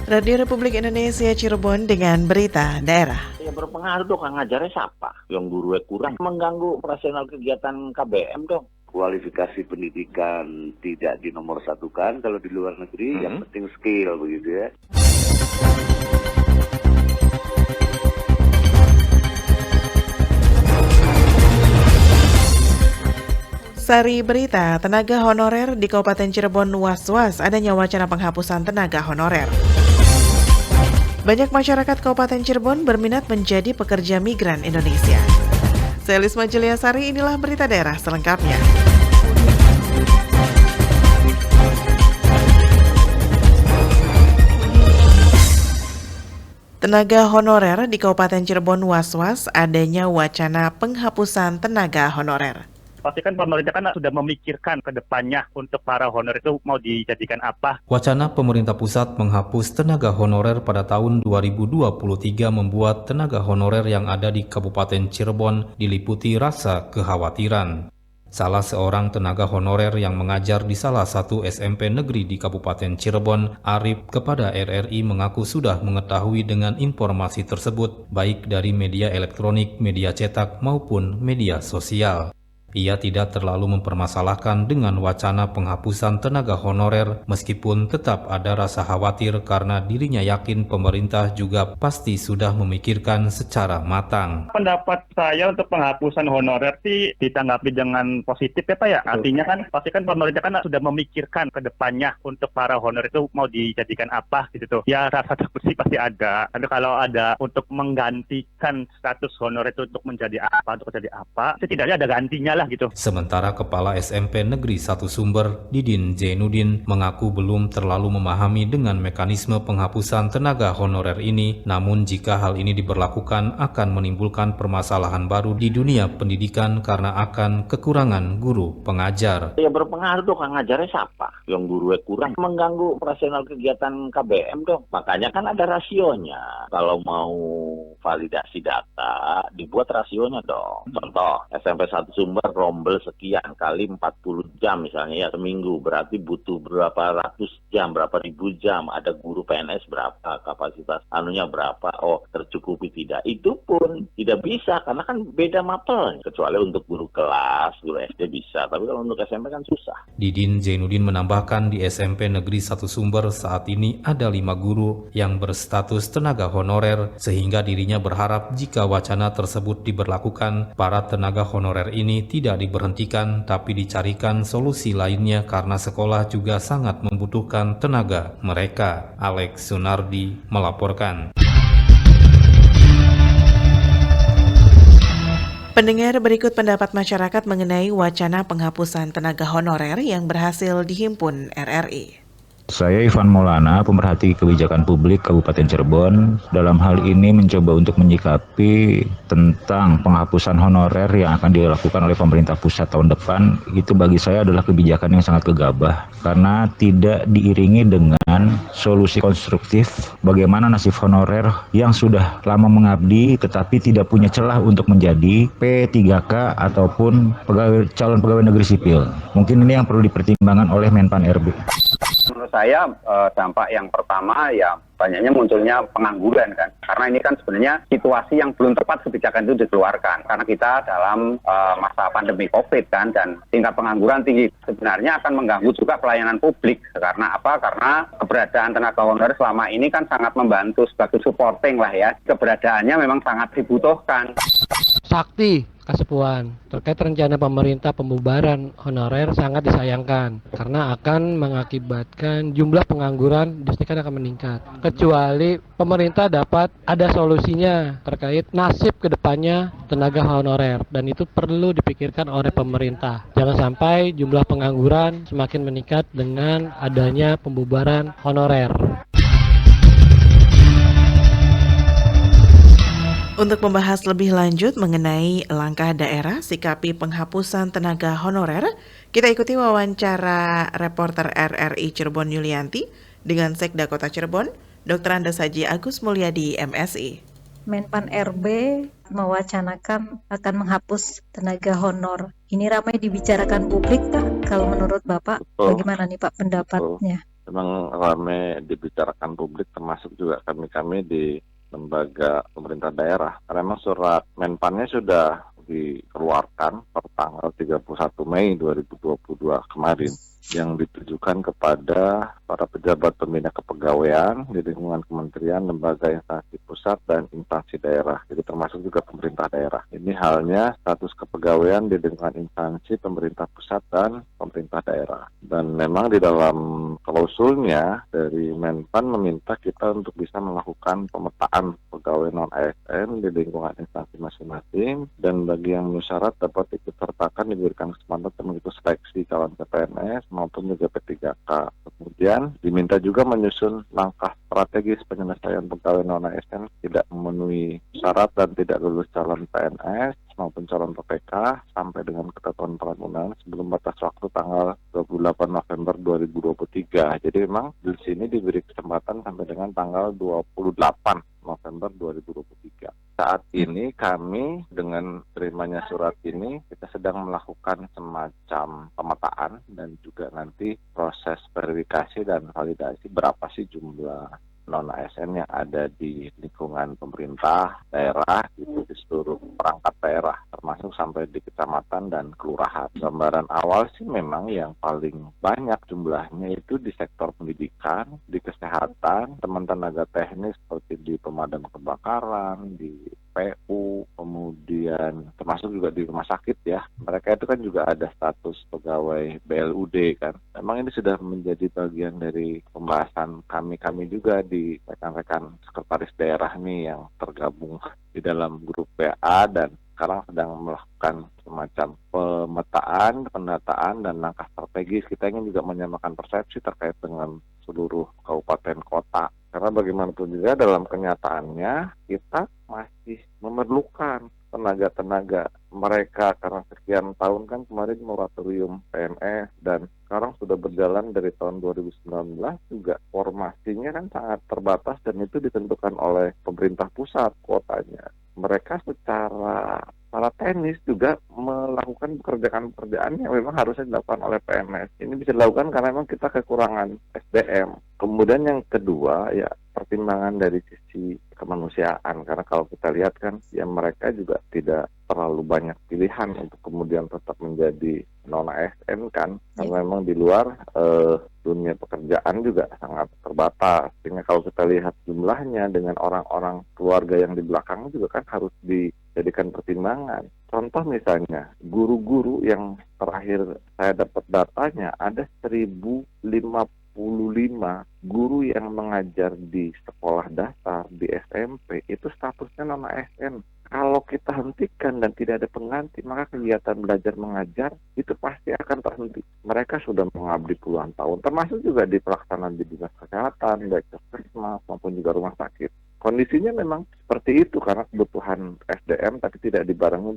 Radio Republik Indonesia Cirebon dengan berita daerah. Ya berpengaruh dong, ngajarnya siapa? Yang gurunya kurang, mengganggu operasional kegiatan KBM dong. Kualifikasi pendidikan tidak dinomorsatukan kalau di luar negeri, yang penting skill begitu ya. Sari berita, tenaga honorer di Kabupaten Cirebon was-was adanya wacana penghapusan tenaga honorer. Banyak masyarakat Kabupaten Cirebon berminat menjadi pekerja migran Indonesia. Saya Lisma Jeliasari, inilah berita daerah selengkapnya. Tenaga honorer di Kabupaten Cirebon was-was adanya wacana penghapusan tenaga honorer. Pasti kan pemerintah kan sudah memikirkan ke depannya untuk para honorer itu mau dijadikan apa. Wacana pemerintah pusat menghapus tenaga honorer pada tahun 2023 membuat tenaga honorer yang ada di Kabupaten Cirebon diliputi rasa kekhawatiran. Salah seorang tenaga honorer yang mengajar di salah satu SMP negeri di Kabupaten Cirebon, Arif, kepada RRI mengaku sudah mengetahui dengan informasi tersebut baik dari media elektronik, media cetak maupun media sosial. Ia tidak terlalu mempermasalahkan dengan wacana penghapusan tenaga honorer meskipun tetap ada rasa khawatir karena dirinya yakin pemerintah juga pasti sudah memikirkan secara matang. Pendapat saya untuk penghapusan honorer sih ditanggapi dengan positif ya Pak ya. Artinya kan pasti kan pemerintah kan sudah memikirkan ke depannya untuk para honorer itu mau dijadikan apa gitu tuh. Ya rasa takut sih pasti ada. Tapi kalau ada untuk menggantikan status honorer itu untuk menjadi apa, setidaknya ada gantinya lah gitu. Sementara Kepala SMP Negeri 1 Sumber, Didin Zainuddin, mengaku belum terlalu memahami dengan mekanisme penghapusan tenaga honorer ini, namun jika hal ini diberlakukan akan menimbulkan permasalahan baru di dunia pendidikan karena akan kekurangan guru pengajar. Ya berpengaruh dong, ngajarnya siapa? Yang gurunya kurang, mengganggu operasional kegiatan KBM dong. Makanya kan ada rasionya. Kalau mau validasi data, dibuat rasionya dong. Contoh, SMP 1 Sumber rombel sekian kali 40 jam misalnya ya seminggu, berarti butuh berapa ratus jam, berapa ribu jam, ada guru PNS berapa, kapasitas anunya berapa, oh tercukupi tidak, itu pun tidak bisa karena kan beda mapel, kecuali untuk guru kelas, guru SD bisa, tapi kalau untuk SMP kan susah. Didin Zainuddin menambahkan di SMP Negeri 1 Sumber saat ini ada 5 guru yang berstatus tenaga honorer sehingga dirinya berharap jika wacana tersebut diberlakukan, para tenaga honorer ini tidak diberhentikan tapi dicarikan solusi lainnya karena sekolah juga sangat membutuhkan tenaga mereka. Alex Sunardi melaporkan. Pendengar, berikut pendapat masyarakat mengenai wacana penghapusan tenaga honorer yang berhasil dihimpun RRI. Saya Ivan Maulana, pemerhati kebijakan publik Kabupaten Cirebon. Dalam hal ini mencoba untuk menyikapi tentang penghapusan honorer yang akan dilakukan oleh pemerintah pusat tahun depan. Itu bagi saya adalah kebijakan yang sangat gegabah karena tidak diiringi dengan solusi konstruktif bagaimana nasib honorer yang sudah lama mengabdi tetapi tidak punya celah untuk menjadi P3K ataupun calon pegawai negeri sipil. Mungkin ini yang perlu dipertimbangkan oleh Menpan RB. Menurut saya dampak yang pertama ya banyaknya munculnya pengangguran kan, karena ini kan sebenarnya situasi yang belum tepat kebijakan itu dikeluarkan karena kita dalam masa pandemi COVID kan, dan tingkat pengangguran tinggi sebenarnya akan mengganggu juga pelayanan publik. Karena apa? Karena keberadaan tenaga honorer selama ini kan sangat membantu sebagai supporting lah ya, keberadaannya memang sangat dibutuhkan. Sakti Kasepuan, terkait rencana pemerintah pembubaran honorer sangat disayangkan karena akan mengakibatkan jumlah pengangguran dipastikan akan meningkat. Kecuali pemerintah dapat ada solusinya terkait nasib kedepannya tenaga honorer, dan itu perlu dipikirkan oleh pemerintah. Jangan sampai jumlah pengangguran semakin meningkat dengan adanya pembubaran honorer. Untuk membahas lebih lanjut mengenai langkah daerah sikapi penghapusan tenaga honorer, kita ikuti wawancara reporter RRI Cirebon Yulianti dengan Sekda Kota Cirebon, Dr. Andes Haji Agus Mulyadi, MSI. Menpan RB mewacanakan akan menghapus tenaga honor. Ini ramai dibicarakan publik, Pak. Kalau menurut Bapak, bagaimana nih Pak pendapatnya? memang ramai dibicarakan publik, termasuk juga kami-kami di lembaga pemerintah daerah. Karena memang surat Menpannya sudah dikeluarkan per tanggal 31 Mei 2022 kemarin, yang ditujukan kepada para pejabat pembina kepegawaian di lingkungan kementerian, lembaga, instansi pusat, dan instansi daerah. Jadi termasuk juga pemerintah daerah. Ini halnya status kepegawaian di lingkungan instansi pemerintah pusat dan pemerintah daerah. Dan memang di dalam klausulnya dari Menpan meminta kita untuk bisa melakukan pemetaan pegawai non-ASN di lingkungan instansi masing-masing, dan bagi yang memenuhi syarat dapat ikut sertakan diberikan kesempatan untuk mengikuti seleksi calon CPNS maupun juga P3K. Kemudian diminta juga menyusun langkah strategis penyelesaian pegawai non-ASN tidak memenuhi syarat dan tidak lulus calon PNS maupun calon PPK sampai dengan ketentuan peraturan sebelum batas waktu tanggal 28 November 2023. Jadi memang di sini diberi kesempatan sampai dengan tanggal 28 November 2023. Saat ini kami dengan terimanya surat ini, kita sedang melakukan semacam pemetaan dan juga nanti proses verifikasi dan validasi berapa sih jumlah non-ASN yang ada di lingkungan pemerintah daerah gitu, di seluruh perangkat daerah, termasuk sampai di kecamatan dan kelurahan. Gambaran awal sih memang yang paling banyak jumlahnya itu di sektor pendidikan, di kesehatan, teman tenaga teknis seperti di pemadam kebakaran, di PU, kemudian termasuk juga di rumah sakit ya. Mereka itu kan juga ada status pegawai BLUD kan. Memang ini sudah menjadi bagian dari pembahasan kami juga di rekan-rekan sekretaris daerah nih yang tergabung di dalam grup PA, dan sekarang sedang melakukan semacam pemetaan, pendataan, dan langkah strategis. Kita ingin juga menyamakan persepsi terkait dengan seluruh kabupaten kota. Karena bagaimanapun juga dalam kenyataannya kita masih memerlukan tenaga-tenaga mereka, karena sekian tahun kan kemarin moratorium PNS dan sekarang sudah berjalan dari tahun 2019 juga formasinya kan sangat terbatas dan itu ditentukan oleh pemerintah pusat kuotanya. Mereka secara teknis juga melakukan pekerjaan-pekerjaan yang memang harusnya dilakukan oleh PNS. Ini bisa dilakukan karena memang kita kekurangan SDM. Kemudian yang kedua ya pertimbangan dari sisi kemanusiaan, karena kalau kita lihat kan ya mereka juga tidak terlalu banyak pilihan untuk kemudian tetap menjadi non-ASN kan, karena memang di luar dunia pekerjaan juga sangat terbatas. Sehingga kalau kita lihat jumlahnya dengan orang-orang keluarga yang di belakangnya juga kan harus dijadikan pertimbangan. Contoh misalnya guru-guru yang terakhir saya dapat datanya ada 1055 guru yang mengajar di sekolah dasar, di SMP, itu statusnya non-ASN. Kalau kita hentikan dan tidak ada pengganti, maka kegiatan belajar mengajar itu pasti akan terhenti. Mereka sudah mengabdi puluhan tahun, termasuk juga di pelaksanaan di dinas kesehatan, baik puskesmas maupun juga rumah sakit. Kondisinya memang seperti itu karena kebutuhan SDM, tapi tidak dibarengi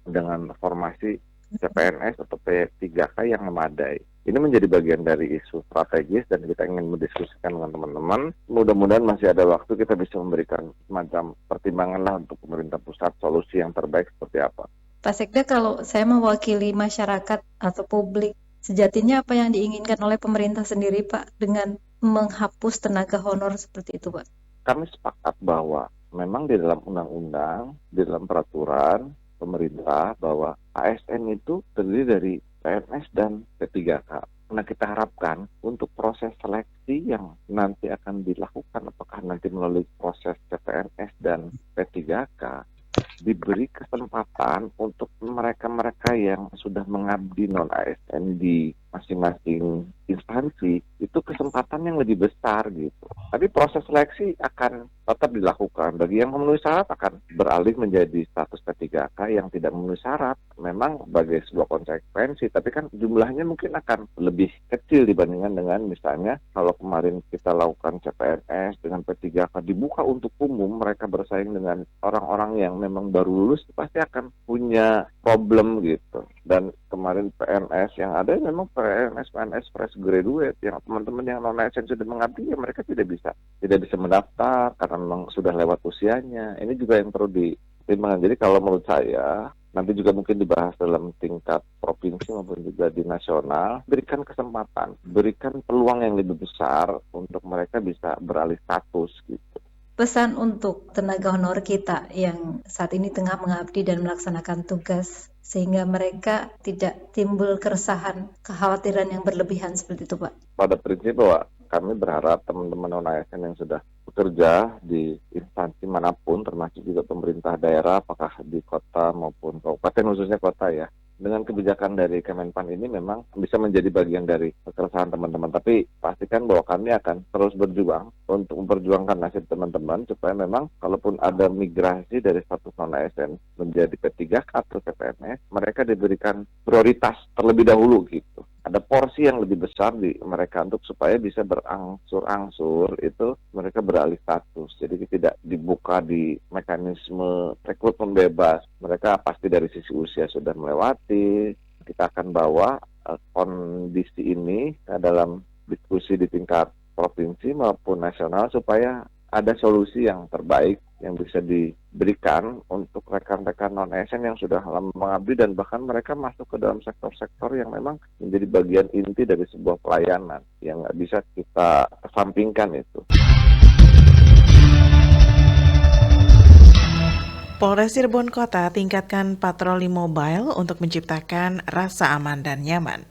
dengan formasi CPNS atau P3K yang memadai. Ini menjadi bagian dari isu strategis dan kita ingin mendiskusikan dengan teman-teman. Mudah-mudahan masih ada waktu kita bisa memberikan semacam pertimbangan lah untuk pemerintah pusat solusi yang terbaik seperti apa. Pak Sekda, kalau saya mewakili masyarakat atau publik, sejatinya apa yang diinginkan oleh pemerintah sendiri Pak dengan menghapus tenaga honor seperti itu Pak? Kami sepakat bahwa memang di dalam undang-undang, di dalam peraturan pemerintah bahwa ASN itu terdiri dari PNS dan P3K. Nah, kita harapkan untuk proses seleksi yang nanti akan dilakukan, apakah nanti melalui proses CPNS dan P3K, diberi kesempatan untuk mereka-mereka yang sudah mengabdi non-ASN di masing-masing instansi, itu kesempatan yang lebih besar gitu. Tapi proses seleksi akan tetap dilakukan. Bagi yang memenuhi syarat akan beralih menjadi status P3K, yang tidak memenuhi syarat memang sebagai sebuah konsekuensi, tapi kan jumlahnya mungkin akan lebih kecil dibandingkan dengan misalnya kalau kemarin kita lakukan CPNS dengan P3K dibuka untuk umum, mereka bersaing dengan orang-orang yang memang baru lulus, pasti akan punya problem gitu. Dan kemarin PNS yang ada memang PNS fresh graduate, yang teman-teman yang non-ASN sudah mengabdi, ya mereka tidak bisa mendaftar karena memang sudah lewat usianya. Ini juga yang perlu dipertimbangkan. Jadi kalau menurut saya nanti juga mungkin dibahas dalam tingkat provinsi maupun juga di nasional, berikan kesempatan, berikan peluang yang lebih besar untuk mereka bisa beralih status gitu. Pesan untuk tenaga honor kita yang saat ini tengah mengabdi dan melaksanakan tugas, sehingga mereka tidak timbul keresahan, kekhawatiran yang berlebihan seperti itu, Pak. Pada prinsip bahwa kami berharap teman-teman non-ASN yang sudah bekerja di instansi manapun, termasuk juga pemerintah daerah, apakah di kota maupun kabupaten, khususnya kota ya, dengan kebijakan dari Kemenpan ini memang bisa menjadi bagian dari keresahan teman-teman. Tapi pastikan bahwa kami akan terus berjuang untuk memperjuangkan nasib teman-teman supaya memang kalaupun ada migrasi dari status non-ASN menjadi P3K atau PPNS, mereka diberikan prioritas terlebih dahulu gitu. Ada porsi yang lebih besar di mereka untuk supaya bisa berangsur-angsur itu mereka beralih status. Jadi tidak dibuka di mekanisme rekrutmen bebas. Mereka pasti dari sisi usia sudah melewati. Kita akan bawa kondisi ini dalam diskusi di tingkat provinsi maupun nasional supaya ada solusi yang terbaik yang bisa diberikan untuk rekan-rekan non-ASN yang sudah lama mengabdi dan bahkan mereka masuk ke dalam sektor-sektor yang memang menjadi bagian inti dari sebuah pelayanan yang nggak bisa kita kesampingkan itu. Polres Cirebon Kota tingkatkan patroli mobile untuk menciptakan rasa aman dan nyaman.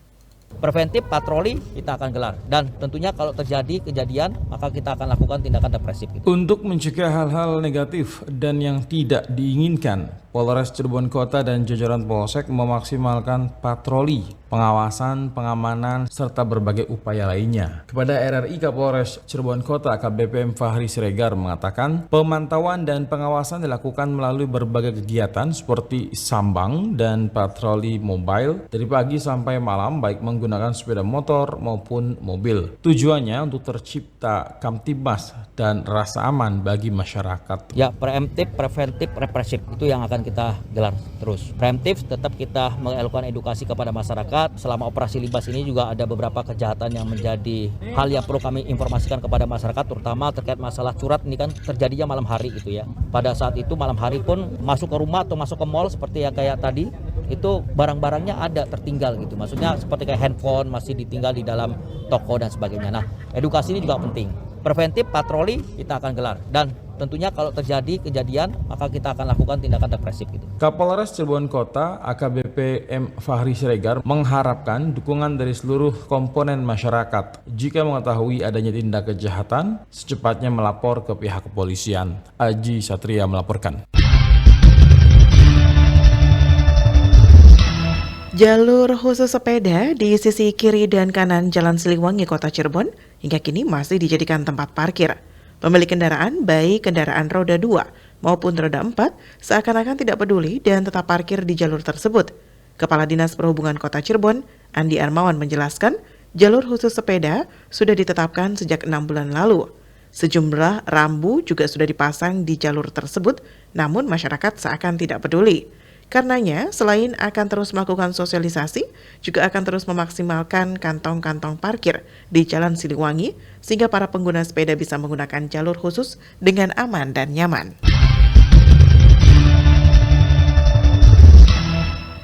Preventif patroli kita akan gelar dan tentunya kalau terjadi kejadian maka kita akan lakukan tindakan represif. Untuk mencegah hal-hal negatif dan yang tidak diinginkan, Polres Cirebon Kota dan jajaran Polsek memaksimalkan patroli, pengawasan, pengamanan, serta berbagai upaya lainnya. Kepada RRI Kapolres Cirebon Kota AKBP Fahri Siregar mengatakan, pemantauan dan pengawasan dilakukan melalui berbagai kegiatan seperti sambang dan patroli mobile dari pagi sampai malam baik menggunakan sepeda motor maupun mobil. Tujuannya untuk tercipta kamtibmas dan rasa aman bagi masyarakat. Ya, preemptif, preventif, represif itu yang akan kita gelar terus. Preemptif tetap kita melakukan edukasi kepada masyarakat. Selama operasi Libas ini juga ada beberapa kejahatan yang menjadi hal yang perlu kami informasikan kepada masyarakat, terutama terkait masalah curat. Ini kan terjadinya malam hari gitu ya. Pada saat itu malam hari pun masuk ke rumah atau masuk ke mall seperti yang kayak tadi, itu barang-barangnya ada tertinggal gitu. Maksudnya seperti kayak handphone masih ditinggal di dalam toko dan sebagainya. Nah, edukasi ini juga penting. Preventif patroli kita akan gelar dan tentunya kalau terjadi kejadian maka kita akan lakukan tindakan represif gitu. Kapolres Cirebon Kota AKBP M Fahri Siregar mengharapkan dukungan dari seluruh komponen masyarakat. Jika mengetahui adanya tindak kejahatan, secepatnya melapor ke pihak kepolisian. Aji Satria melaporkan. Jalur khusus sepeda di sisi kiri dan kanan Jalan Siliwangi, Kota Cirebon, hingga kini masih dijadikan tempat parkir. Pemilik kendaraan, baik kendaraan roda 2 maupun roda 4, seakan-akan tidak peduli dan tetap parkir di jalur tersebut. Kepala Dinas Perhubungan Kota Cirebon, Andi Armawan menjelaskan, jalur khusus sepeda sudah ditetapkan sejak 6 bulan lalu. Sejumlah rambu juga sudah dipasang di jalur tersebut, namun masyarakat seakan tidak peduli. Karenanya, selain akan terus melakukan sosialisasi, juga akan terus memaksimalkan kantong-kantong parkir di Jalan Siliwangi, sehingga para pengguna sepeda bisa menggunakan jalur khusus dengan aman dan nyaman.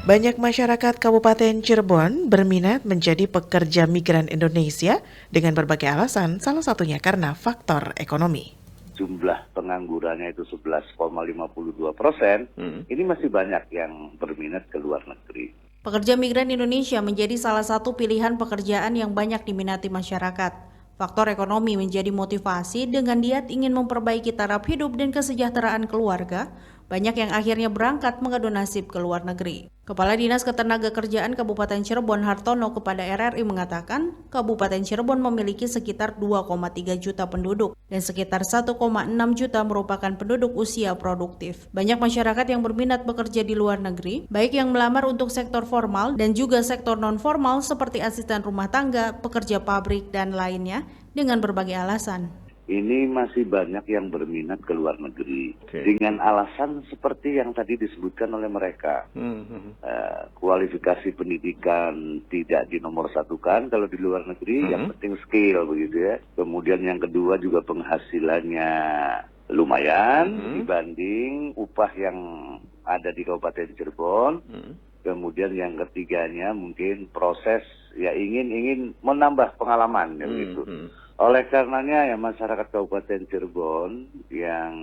Banyak masyarakat Kabupaten Cirebon berminat menjadi pekerja migran Indonesia dengan berbagai alasan, salah satunya karena faktor ekonomi. Jumlah penganggurannya itu 11,52%, ini masih banyak yang berminat ke luar negeri. Pekerja migran Indonesia menjadi salah satu pilihan pekerjaan yang banyak diminati masyarakat. Faktor ekonomi menjadi motivasi dengan niat ingin memperbaiki taraf hidup dan kesejahteraan keluarga. Banyak yang akhirnya berangkat mengadu nasib ke luar negeri. Kepala Dinas Ketenagakerjaan Kabupaten Cirebon Hartono kepada RRI mengatakan, Kabupaten Cirebon memiliki sekitar 2,3 juta penduduk dan sekitar 1,6 juta merupakan penduduk usia produktif. Banyak masyarakat yang berminat bekerja di luar negeri, baik yang melamar untuk sektor formal dan juga sektor non-formal seperti asisten rumah tangga, pekerja pabrik, dan lainnya dengan berbagai alasan. Ini masih banyak yang berminat ke luar negeri dengan alasan seperti yang tadi disebutkan oleh mereka. Kualifikasi pendidikan tidak dinomorsatukan kalau di luar negeri, yang penting skill begitu ya. Kemudian yang kedua juga penghasilannya lumayan dibanding upah yang ada di Kabupaten Cirebon. Kemudian yang ketiganya mungkin proses ya ingin menambah pengalaman gitu. Oleh karenanya ya masyarakat Kabupaten Cirebon yang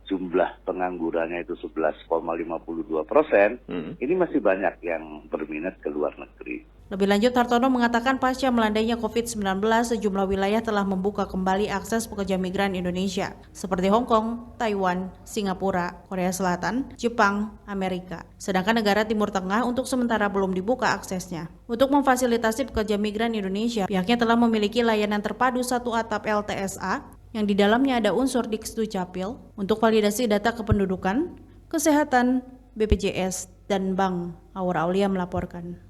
jumlah penganggurannya itu 11,52%, ini masih banyak yang berminat ke luar negeri. Lebih lanjut, Hartono mengatakan pasca melandainya COVID-19, sejumlah wilayah telah membuka kembali akses pekerja migran Indonesia, seperti Hong Kong, Taiwan, Singapura, Korea Selatan, Jepang, Amerika. Sedangkan negara Timur Tengah untuk sementara belum dibuka aksesnya. Untuk memfasilitasi pekerja migran Indonesia, pihaknya telah memiliki layanan terpadu satu atap LTSA, yang di dalamnya ada unsur Dikdukcapil untuk validasi data kependudukan, kesehatan, BPJS, dan Bank. Aura Aulia melaporkan.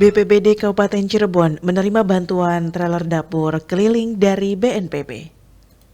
BPBD Kabupaten Cirebon menerima bantuan trailer dapur keliling dari BNPB.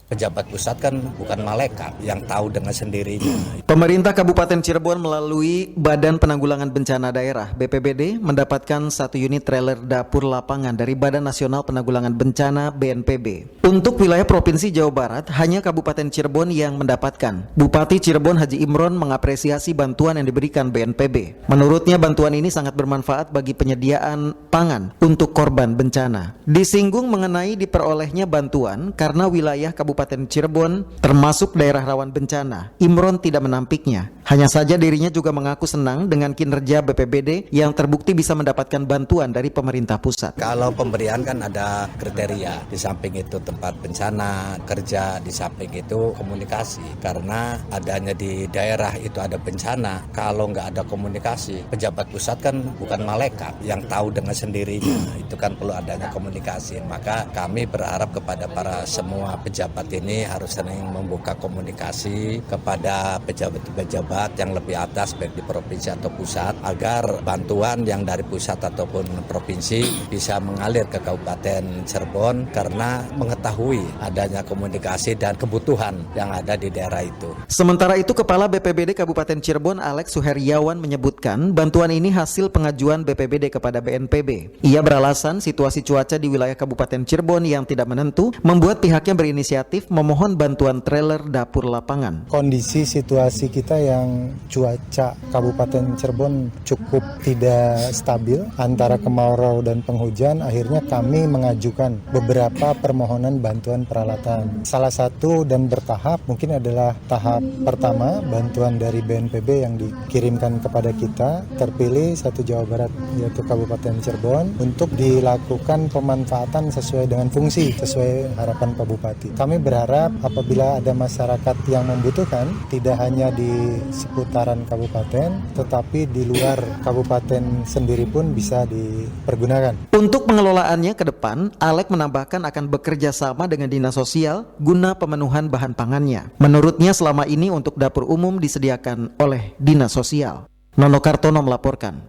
Pejabat pusat kan bukan malaikat yang tahu dengan sendirinya. Pemerintah Kabupaten Cirebon melalui Badan Penanggulangan Bencana Daerah BPBD mendapatkan 1 unit trailer dapur lapangan dari Badan Nasional Penanggulangan Bencana BNPB. Untuk wilayah Provinsi Jawa Barat, hanya Kabupaten Cirebon yang mendapatkan. Bupati Cirebon Haji Imron mengapresiasi bantuan yang diberikan BNPB. Menurutnya bantuan ini sangat bermanfaat bagi penyediaan pangan untuk korban bencana. Disinggung mengenai diperolehnya bantuan karena wilayah Kabupaten Cirebon termasuk daerah rawan bencana. Imron tidak menampiknya. Hanya saja dirinya juga mengaku senang dengan kinerja BPBD yang terbukti bisa mendapatkan bantuan dari pemerintah pusat. Kalau pemberian kan ada kriteria, di samping itu tempat bencana, kerja, di samping itu komunikasi. Karena adanya di daerah itu ada bencana, kalau nggak ada komunikasi, pejabat pusat kan bukan malaikat yang tahu dengan sendirinya. Itu kan perlu adanya komunikasi. Maka kami berharap kepada para semua pejabat ini harus sering membuka komunikasi kepada pejabat-pejabat yang lebih atas baik di provinsi atau pusat agar bantuan yang dari pusat ataupun provinsi bisa mengalir ke Kabupaten Cirebon karena mengetahui adanya komunikasi dan kebutuhan yang ada di daerah itu. Sementara itu Kepala BPBD Kabupaten Cirebon Alex Suheryawan menyebutkan bantuan ini hasil pengajuan BPBD kepada BNPB. Ia beralasan situasi cuaca di wilayah Kabupaten Cirebon yang tidak menentu membuat pihaknya berinisiatif memohon bantuan trailer dapur lapangan. Kondisi situasi kita yang cuaca Kabupaten Cirebon cukup tidak stabil antara kemarau dan penghujan, akhirnya kami mengajukan beberapa permohonan bantuan peralatan. Salah satu dan bertahap mungkin adalah tahap pertama bantuan dari BNPB yang dikirimkan kepada kita, terpilih satu Jawa Barat yaitu Kabupaten Cirebon untuk dilakukan pemanfaatan sesuai dengan fungsi, sesuai harapan Pak Bupati. Kami berharap apabila ada masyarakat yang membutuhkan tidak hanya di seputaran kabupaten tetapi di luar kabupaten sendiri pun bisa dipergunakan. Untuk pengelolaannya ke depan, Alek menambahkan akan bekerja sama dengan Dinas Sosial guna pemenuhan bahan pangannya. Menurutnya selama ini untuk dapur umum disediakan oleh Dinas Sosial. Nono Kartono melaporkan.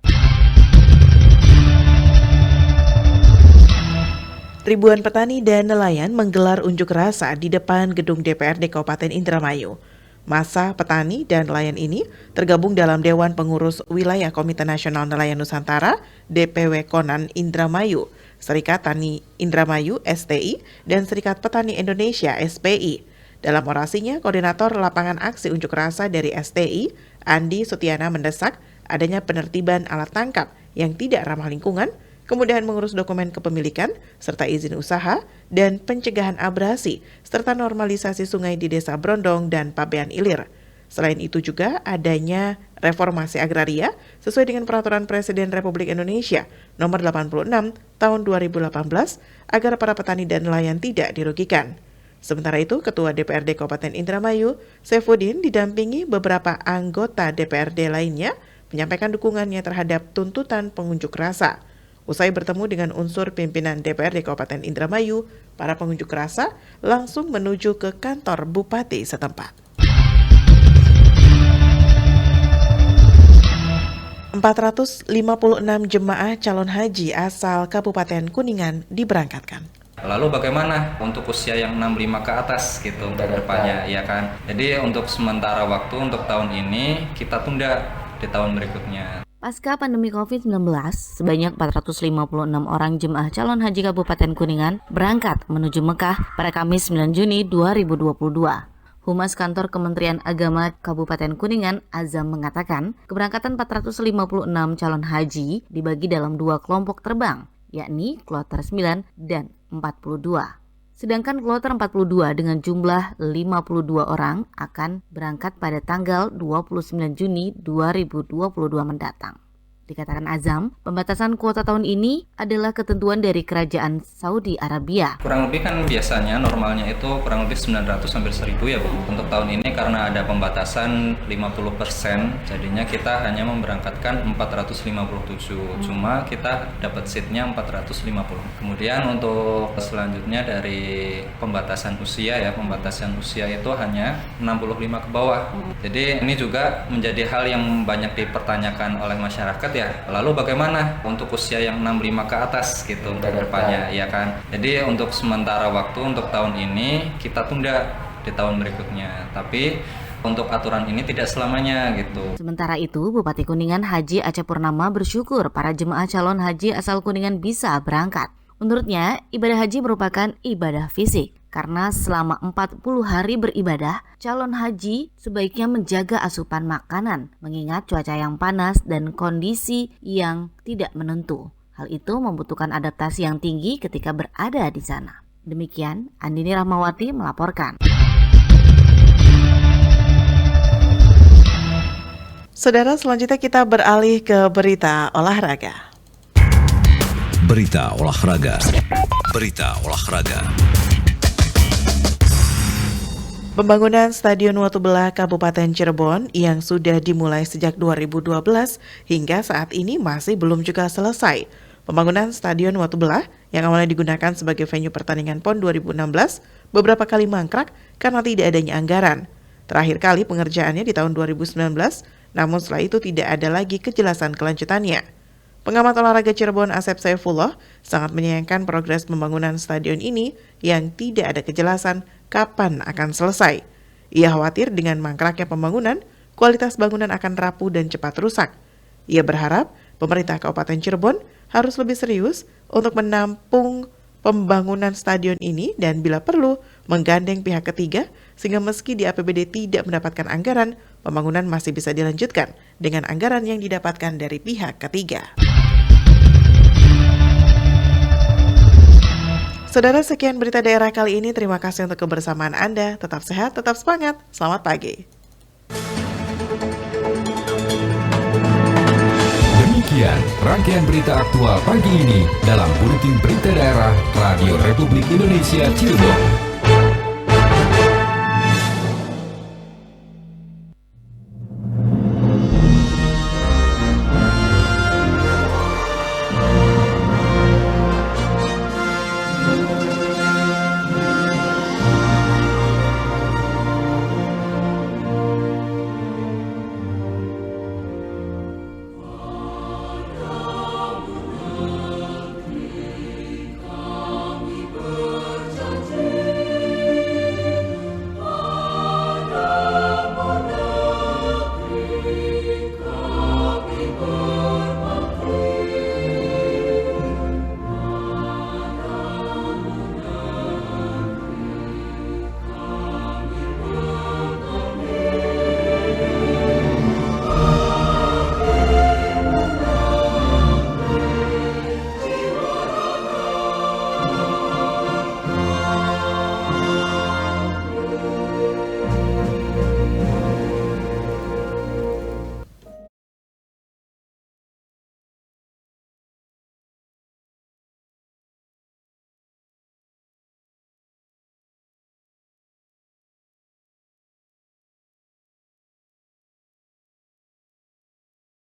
Ribuan petani dan nelayan menggelar unjuk rasa di depan gedung DPRD Kabupaten Indramayu. Masa petani dan nelayan ini tergabung dalam Dewan Pengurus Wilayah Komite Nasional Nelayan Nusantara DPW Konan Indramayu, Serikat Tani Indramayu STI, dan Serikat Petani Indonesia SPI. Dalam orasinya, Koordinator Lapangan Aksi Unjuk Rasa dari STI, Andi Sutiana, mendesak adanya penertiban alat tangkap yang tidak ramah lingkungan, kemudahan mengurus dokumen kepemilikan, serta izin usaha, dan pencegahan abrasi, serta normalisasi sungai di Desa Brondong dan Pabean Ilir. Selain itu juga adanya reformasi agraria sesuai dengan Peraturan Presiden Republik Indonesia Nomor 86 Tahun 2018 agar para petani dan nelayan tidak dirugikan. Sementara itu, Ketua DPRD Kabupaten Indramayu, Saifuddin, didampingi beberapa anggota DPRD lainnya menyampaikan dukungannya terhadap tuntutan pengunjuk rasa. Usai bertemu dengan unsur pimpinan DPRD Kabupaten Indramayu, para pengunjuk rasa langsung menuju ke kantor Bupati setempat. 456 jemaah calon haji asal Kabupaten Kuningan diberangkatkan. Lalu bagaimana untuk usia yang 65 ke atas gitu untuk depannya, ya kan? Jadi untuk sementara waktu untuk tahun ini kita tunda di tahun berikutnya. Pasca pandemi COVID-19, sebanyak 456 orang jemaah calon haji Kabupaten Kuningan berangkat menuju Mekah pada Kamis 9 Juni 2022. Humas Kantor Kementerian Agama Kabupaten Kuningan, Azam, mengatakan keberangkatan 456 calon haji dibagi dalam 2 kelompok terbang, yakni kloter 9 dan 42. Sedangkan kloter 42 dengan jumlah 52 orang akan berangkat pada tanggal 29 Juni 2022 mendatang. Dikatakan Azam, pembatasan kuota tahun ini adalah ketentuan dari Kerajaan Saudi Arabia. Kurang lebih kan biasanya normalnya itu kurang lebih 900 sampai 1000 ya Bu. Untuk tahun ini karena ada pembatasan 50%, jadinya kita hanya memberangkatkan 457. Cuma kita dapat seatnya 450. Kemudian untuk selanjutnya dari pembatasan usia ya, pembatasan usia itu hanya 65 ke bawah. Jadi ini juga menjadi hal yang banyak dipertanyakan oleh masyarakat ya. Lalu bagaimana untuk usia yang 65 ke atas gitu ke depannya ya kan. Jadi untuk sementara waktu untuk tahun ini kita tunda di tahun berikutnya. Tapi untuk aturan ini tidak selamanya gitu. Sementara itu, Bupati Kuningan Haji Aceh Purnama bersyukur para jemaah calon haji asal Kuningan bisa berangkat. Menurutnya, ibadah haji merupakan ibadah fisik. Karena selama 40 hari beribadah, calon haji sebaiknya menjaga asupan makanan, mengingat cuaca yang panas dan kondisi yang tidak menentu. Hal itu membutuhkan adaptasi yang tinggi ketika berada di sana. Demikian, Andini Rahmawati melaporkan. Saudara, selanjutnya kita beralih ke berita olahraga. Berita olahraga. Berita olahraga. Pembangunan Stadion Watubelah Kabupaten Cirebon yang sudah dimulai sejak 2012 hingga saat ini masih belum juga selesai. Pembangunan Stadion Watubelah yang awalnya digunakan sebagai venue pertandingan PON 2016 beberapa kali mangkrak karena tidak adanya anggaran. Terakhir kali pengerjaannya di tahun 2019, namun setelah itu tidak ada lagi kejelasan kelanjutannya. Pengamat olahraga Cirebon Asep Saifullah sangat menyayangkan progres pembangunan stadion ini yang tidak ada kejelasan kapan akan selesai. Ia khawatir dengan mangkraknya pembangunan, kualitas bangunan akan rapuh dan cepat rusak. Ia berharap pemerintah Kabupaten Cirebon harus lebih serius untuk menampung pembangunan stadion ini dan bila perlu menggandeng pihak ketiga sehingga meski di APBD tidak mendapatkan anggaran, pembangunan masih bisa dilanjutkan dengan anggaran yang didapatkan dari pihak ketiga. Saudara, sekian berita daerah kali ini. Terima kasih untuk kebersamaan Anda. Tetap sehat, tetap semangat. Selamat pagi. Demikian rangkaian berita aktual pagi ini dalam Buletin Berita Daerah Radio Republik Indonesia Cirebon.